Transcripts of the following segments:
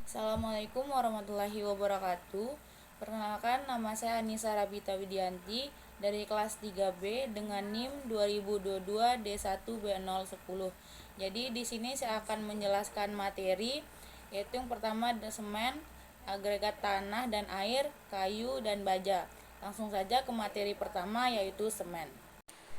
Assalamualaikum warahmatullahi wabarakatuh. Perkenalkan, nama saya Anissa Rabita Widianti dari kelas 3B dengan NIM 2022 D1B010. Jadi di sini saya akan menjelaskan materi, yaitu yang pertama ada semen, agregat tanah dan air, kayu dan baja. Langsung saja ke materi pertama, yaitu semen.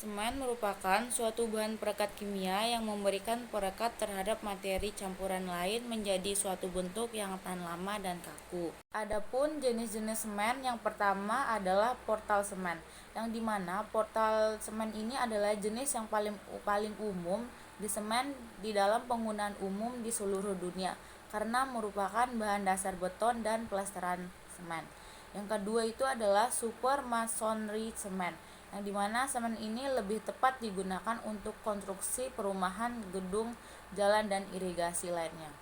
Semen merupakan suatu bahan perekat kimia yang memberikan perekat terhadap materi campuran lain menjadi suatu bentuk yang tahan lama dan kaku. Adapun jenis-jenis semen, yang pertama adalah portal semen, yang dimana portal semen ini adalah jenis yang paling umum di semen di dalam penggunaan umum di seluruh dunia karena merupakan bahan dasar beton dan plesteran semen. Yang kedua itu adalah super masonry semen, yang dimana semen ini lebih tepat digunakan untuk konstruksi perumahan, gedung, jalan, dan irigasi lainnya.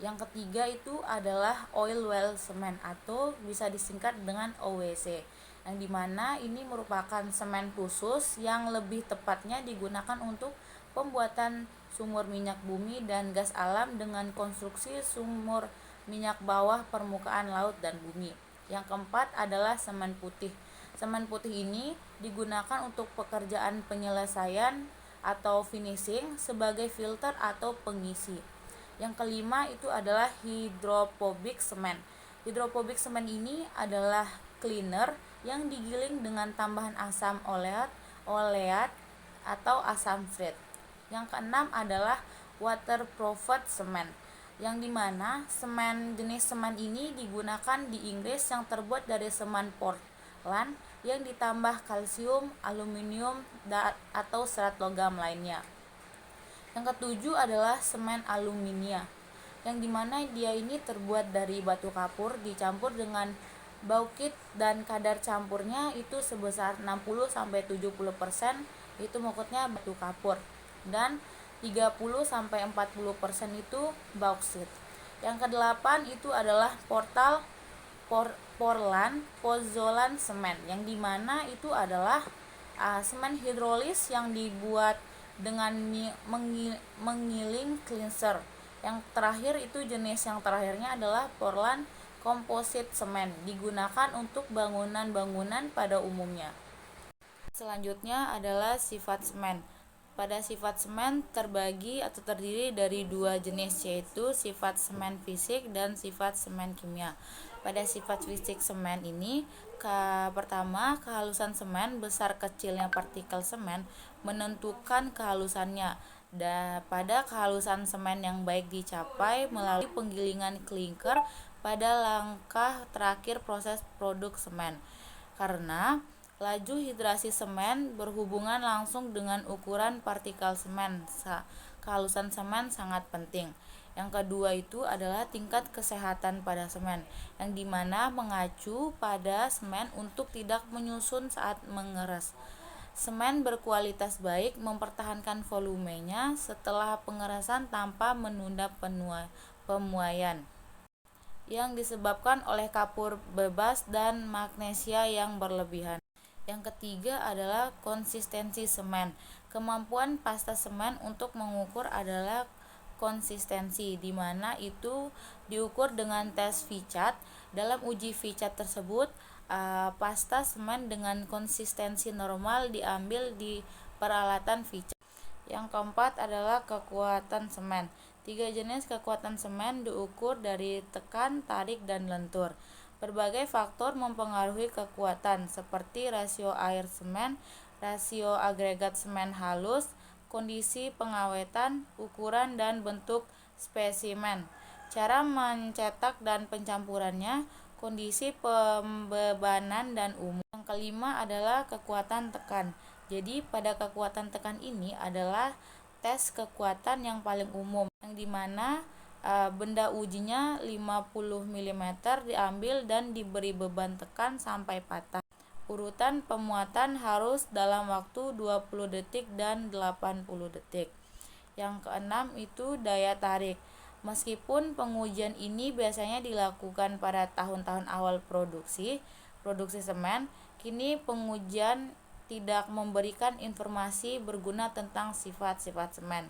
Yang ketiga itu adalah oil well semen atau bisa disingkat dengan OWC, yang dimana ini merupakan semen khusus yang lebih tepatnya digunakan untuk pembuatan sumur minyak bumi dan gas alam dengan konstruksi sumur minyak bawah permukaan laut dan bumi. Yang keempat adalah semen putih. Semen putih ini digunakan untuk pekerjaan penyelesaian atau finishing sebagai filter atau pengisi. Yang kelima itu adalah hidrophobic semen. Hidrophobic semen ini adalah cleaner yang digiling dengan tambahan asam oleat atau asam frit. Yang keenam adalah waterproofed semen, yang dimana jenis semen ini digunakan di Inggris yang terbuat dari semen Portland yang ditambah kalsium, aluminium, atau serat logam lainnya. Yang ketujuh adalah semen aluminia, yang dimana dia ini terbuat dari batu kapur dicampur dengan baukit dan kadar campurnya itu sebesar 60-70%, itu maksudnya batu kapur, dan 30-40% itu bauksit. Yang kedelapan itu adalah Portland pozzolan semen, yang dimana itu adalah semen hidrolis yang dibuat dengan mengiling cleanser. Yang terakhir itu jenis yang terakhirnya adalah Portland composite semen, digunakan untuk bangunan-bangunan pada umumnya. Selanjutnya adalah sifat semen. Pada sifat semen terbagi atau terdiri dari dua jenis, yaitu sifat semen fisik dan sifat semen kimia. Pada sifat fisik semen ini, pertama, kehalusan semen, besar kecilnya partikel semen menentukan kehalusannya. Pada kehalusan semen yang baik dicapai melalui penggilingan klinker pada langkah terakhir proses produk semen, karena laju hidrasi semen berhubungan langsung dengan ukuran partikel semen. Kehalusan semen sangat penting. Yang kedua itu adalah tingkat kesehatan pada semen, yang dimana mengacu pada semen untuk tidak menyusun saat mengeras. Semen berkualitas baik mempertahankan volumenya setelah pengerasan tanpa menunda pemuaian yang disebabkan oleh kapur bebas dan magnesia yang berlebihan. Yang ketiga adalah konsistensi semen. Kemampuan pasta semen untuk mengukur adalah konsistensi, di mana itu diukur dengan tes Fichat. Dalam uji Fichat tersebut, pasta semen dengan konsistensi normal diambil di peralatan Fichat. Yang keempat adalah kekuatan semen. 3 jenis kekuatan semen diukur dari tekan, tarik, dan lentur. Berbagai faktor mempengaruhi kekuatan, seperti rasio air semen, rasio agregat semen halus, kondisi pengawetan, ukuran dan bentuk spesimen, cara mencetak dan pencampurannya, kondisi pembebanan dan umur. Yang kelima adalah kekuatan tekan. Jadi pada kekuatan tekan ini adalah tes kekuatan yang paling umum, yang dimana benda ujinya 50 mm diambil dan diberi beban tekan sampai patah. Urutan pemuatan harus dalam waktu 20 detik dan 80 detik. Yang keenam itu daya tarik. Meskipun pengujian ini biasanya dilakukan pada tahun-tahun awal produksi semen, kini pengujian tidak memberikan informasi berguna tentang sifat-sifat semen.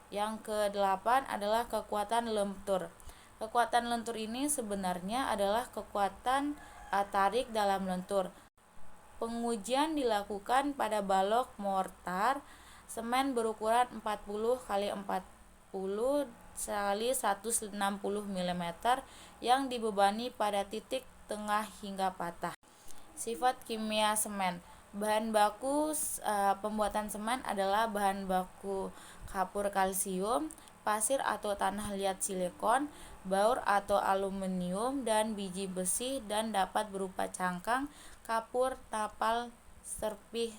Yang kedelapan adalah kekuatan lentur. Kekuatan lentur ini sebenarnya adalah kekuatan tarik dalam lentur. Pengujian dilakukan pada balok mortar semen berukuran 40 kali 40 kali 160 mm yang dibebani pada titik tengah hingga patah. Sifat kimia semen. Bahan baku pembuatan semen adalah bahan baku kapur kalsium, pasir atau tanah liat silikon, baur atau aluminium, dan biji besi, dan dapat berupa cangkang, kapur, tapal, serpih,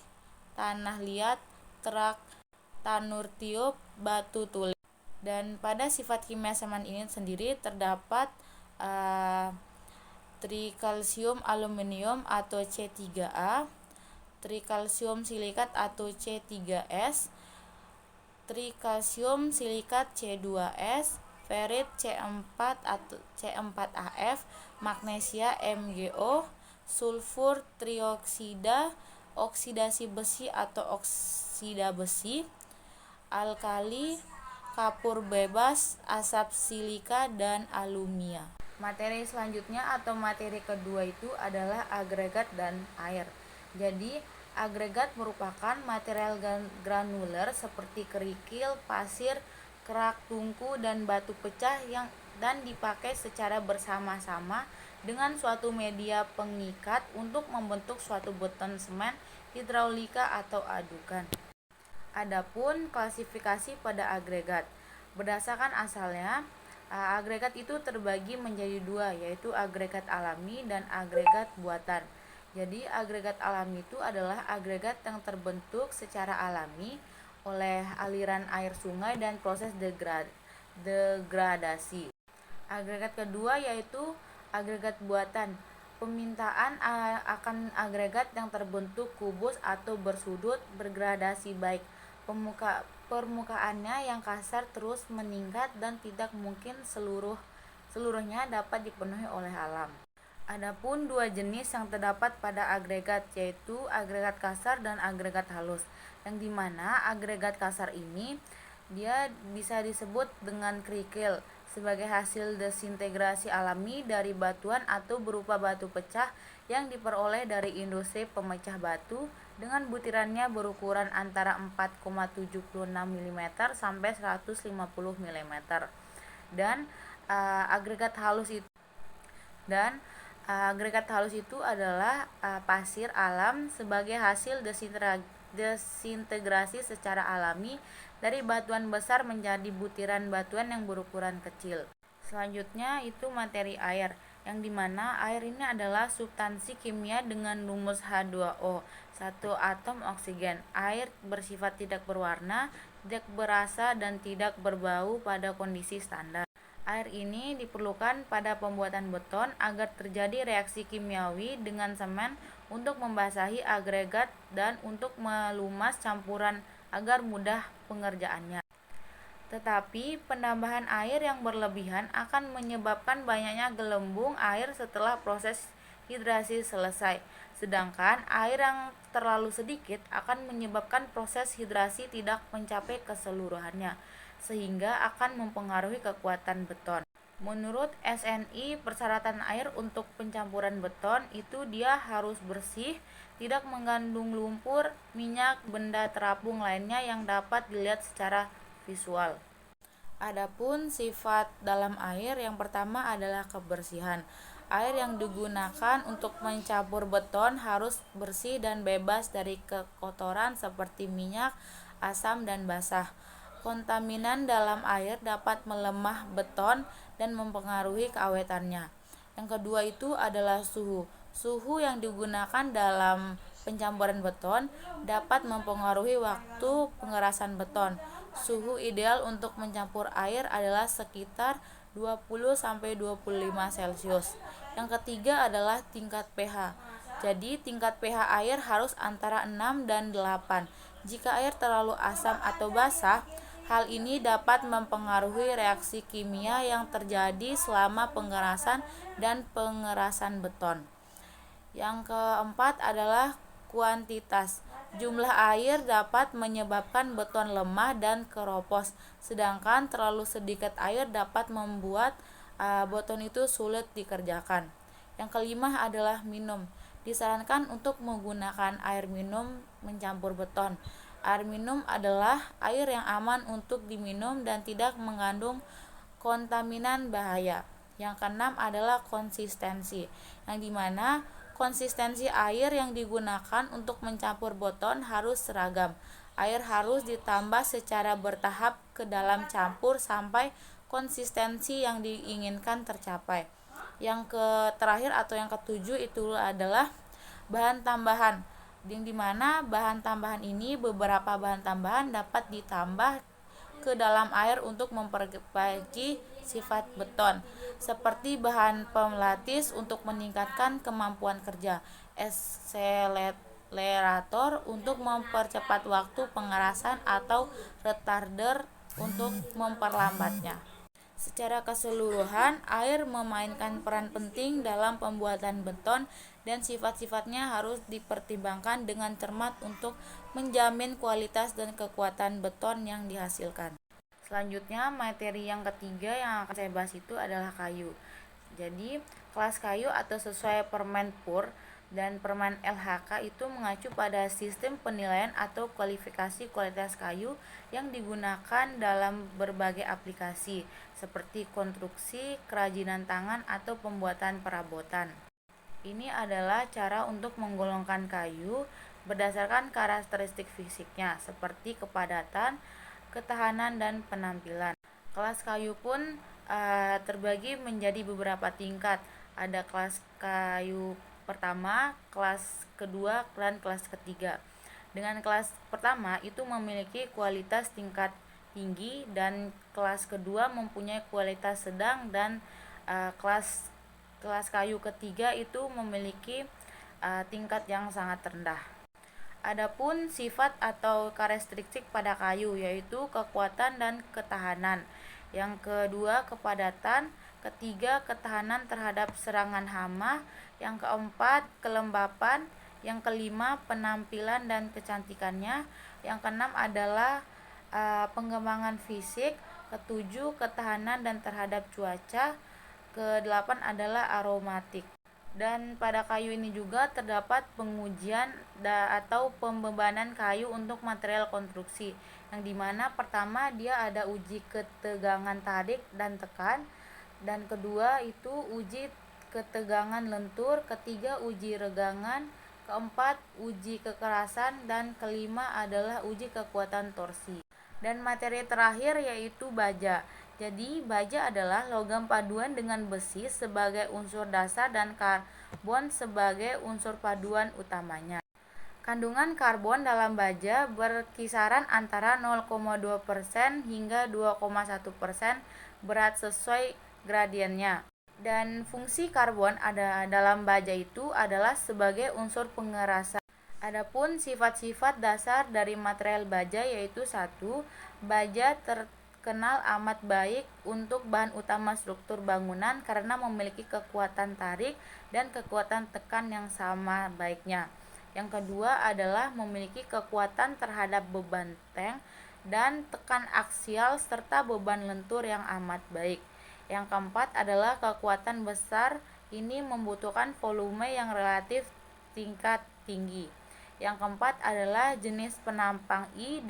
tanah liat, terak, tanur tiup, batu tulis. Dan pada sifat kimia semen ini sendiri terdapat trikalsium aluminium atau C3A, trikalsium silikat atau C3S, trikalsium silikat C2S, ferit C4 atau C4AF, magnesia MgO, sulfur trioksida, oksidasi besi atau oksida besi, alkali, kapur bebas, asap silika, dan alumia. Materi selanjutnya atau materi kedua itu adalah agregat dan air. Jadi, agregat merupakan material granuler seperti kerikil, pasir, kerak tungku, dan batu pecah dan dipakai secara bersama-sama dengan suatu media pengikat untuk membentuk suatu beton semen hidraulika atau adukan. Adapun klasifikasi pada agregat, berdasarkan asalnya, agregat itu terbagi menjadi dua, yaitu agregat alami dan agregat buatan. Jadi agregat alami itu adalah agregat yang terbentuk secara alami oleh aliran air sungai dan proses degradasi. Agregat kedua yaitu agregat buatan. Pemintaan akan agregat yang terbentuk kubus atau bersudut bergradasi baik permukaannya yang kasar terus meningkat dan tidak mungkin seluruhnya dapat dipenuhi oleh alam. Adapun dua jenis yang terdapat pada agregat yaitu agregat kasar dan agregat halus, yang dimana agregat kasar ini dia bisa disebut dengan kerikil sebagai hasil desintegrasi alami dari batuan atau berupa batu pecah yang diperoleh dari industri pemecah batu dengan butirannya berukuran antara 4,76 mm sampai 150 mm. Dan agregat halus itu adalah pasir alam sebagai hasil desintegrasi secara alami dari batuan besar menjadi butiran batuan yang berukuran kecil. Selanjutnya itu materi air, yang dimana air ini adalah substansi kimia dengan rumus H2O, satu atom oksigen. Air bersifat tidak berwarna, tidak berasa, dan tidak berbau pada kondisi standar. Air ini diperlukan pada pembuatan beton agar terjadi reaksi kimiawi dengan semen untuk membasahi agregat dan untuk melumas campuran agar mudah pengerjaannya. Tetapi penambahan air yang berlebihan akan menyebabkan banyaknya gelembung air setelah proses hidrasi selesai. Sedangkan air yang terlalu sedikit akan menyebabkan proses hidrasi tidak mencapai keseluruhannya, sehingga akan mempengaruhi kekuatan beton. Menurut SNI, persyaratan air untuk pencampuran beton itu dia harus bersih, tidak mengandung lumpur, minyak, benda terapung lainnya yang dapat dilihat secara visual. Adapun sifat dalam air yang pertama adalah kebersihan. Air yang digunakan untuk mencampur beton harus bersih dan bebas dari kotoran seperti minyak, asam, dan basah. Kontaminan dalam air dapat melemah beton dan mempengaruhi keawetannya. Yang kedua itu adalah suhu. Suhu yang digunakan dalam pencampuran beton dapat mempengaruhi waktu pengerasan beton. Suhu ideal untuk mencampur air adalah sekitar 20-25 Celcius. Yang ketiga adalah tingkat pH. Jadi tingkat pH air harus antara 6 dan 8. Jika air terlalu asam atau basah, hal ini dapat mempengaruhi reaksi kimia yang terjadi selama pengerasan dan pengerasan beton. Yang keempat adalah kuantitas. Jumlah air dapat menyebabkan beton lemah dan keropos, sedangkan terlalu sedikit air dapat membuat beton itu sulit dikerjakan. Yang kelima adalah minum. Disarankan untuk menggunakan air minum mencampur beton. Air minum adalah air yang aman untuk diminum dan tidak mengandung kontaminan bahaya. Yang keenam adalah konsistensi, yang dimana konsistensi air yang digunakan untuk mencampur beton harus seragam. Air harus ditambah secara bertahap ke dalam campur sampai konsistensi yang diinginkan tercapai. Yang terakhir atau yang ketujuh itu adalah bahan tambahan, yang dimana bahan tambahan ini, beberapa bahan tambahan dapat ditambah ke dalam air untuk memperbaiki sifat beton, seperti bahan pelatih untuk meningkatkan kemampuan kerja, akselerator untuk mempercepat waktu pengerasan, atau retarder untuk memperlambatnya. Secara keseluruhan, air memainkan peran penting dalam pembuatan beton dan sifat-sifatnya harus dipertimbangkan dengan cermat untuk menjamin kualitas dan kekuatan beton yang dihasilkan. Selanjutnya, materi yang ketiga yang akan saya bahas itu adalah kayu. Jadi, kelas kayu atau sesuai permen PUR dan permen LHK itu mengacu pada sistem penilaian atau kualifikasi kualitas kayu yang digunakan dalam berbagai aplikasi seperti konstruksi, kerajinan tangan, atau pembuatan perabotan. Ini adalah cara untuk menggolongkan kayu berdasarkan karakteristik fisiknya seperti kepadatan, ketahanan, dan penampilan. Kelas kayu pun terbagi menjadi beberapa tingkat. Ada kelas kayu pertama, kelas kedua, dan kelas ketiga. Dengan kelas pertama itu memiliki kualitas tingkat tinggi dan kelas kedua mempunyai kualitas sedang, dan kelas kayu ketiga itu memiliki tingkat yang sangat rendah. Adapun sifat atau karakteristik pada kayu yaitu kekuatan dan ketahanan. Yang kedua kepadatan, ketiga ketahanan terhadap serangan hama, yang keempat kelembapan, yang kelima penampilan dan kecantikannya, yang keenam adalah pengembangan fisik, ketujuh ketahanan dan terhadap cuaca, kedelapan adalah aromatik. Dan pada kayu ini juga terdapat pengujian atau pembebanan kayu untuk material konstruksi, yang dimana pertama dia ada uji ketegangan tarik dan tekan, dan kedua itu uji ketegangan lentur, ketiga uji regangan, keempat uji kekerasan, dan kelima adalah uji kekuatan torsi. Dan materi terakhir yaitu baja. Jadi baja adalah logam paduan dengan besi sebagai unsur dasar dan karbon sebagai unsur paduan utamanya. Kandungan karbon dalam baja berkisaran antara 0,2% hingga 2,1% berat sesuai gradiennya. Dan fungsi karbon ada dalam baja itu adalah sebagai unsur pengerasa. Adapun sifat-sifat dasar dari material baja yaitu 1. Baja terkenal amat baik untuk bahan utama struktur bangunan karena memiliki kekuatan tarik dan kekuatan tekan yang sama baiknya. Yang kedua adalah memiliki kekuatan terhadap beban tank dan tekan aksial serta beban lentur yang amat baik. Yang keempat adalah kekuatan besar, ini membutuhkan volume yang relatif tingkat tinggi. Yang keempat adalah jenis penampang I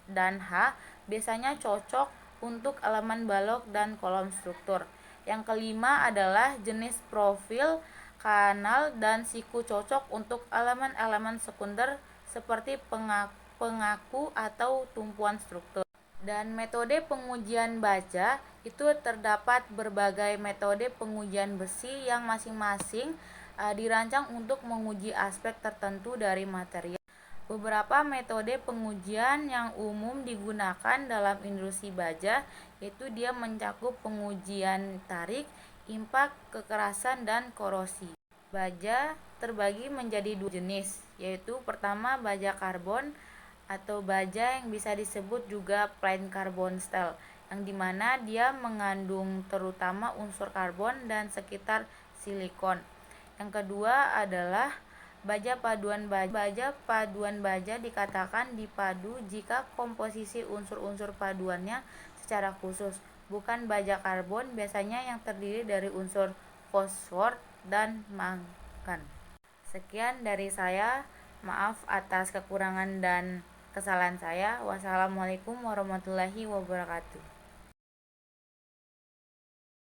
dan H biasanya cocok untuk elemen balok dan kolom struktur. Yang kelima adalah jenis profil, kanal, dan siku cocok untuk elemen-elemen sekunder seperti pengaku atau tumpuan struktur. Dan metode pengujian baja itu terdapat berbagai metode pengujian besi yang masing-masing dirancang untuk menguji aspek tertentu dari material. Beberapa metode pengujian yang umum digunakan dalam industri baja yaitu dia mencakup pengujian tarik, impak, kekerasan, dan korosi. Baja terbagi menjadi dua jenis, yaitu pertama baja karbon atau baja yang bisa disebut juga plain carbon steel, yang dimana dia mengandung terutama unsur karbon dan sekitar silikon. Yang kedua adalah baja paduan baja. Baja paduan baja dikatakan dipadu jika komposisi unsur-unsur paduannya secara khusus, bukan baja karbon, biasanya yang terdiri dari unsur fosfor dan mangan. Sekian dari saya. Maaf atas kekurangan dan kesalahan saya. Wassalamualaikum warahmatullahi wabarakatuh.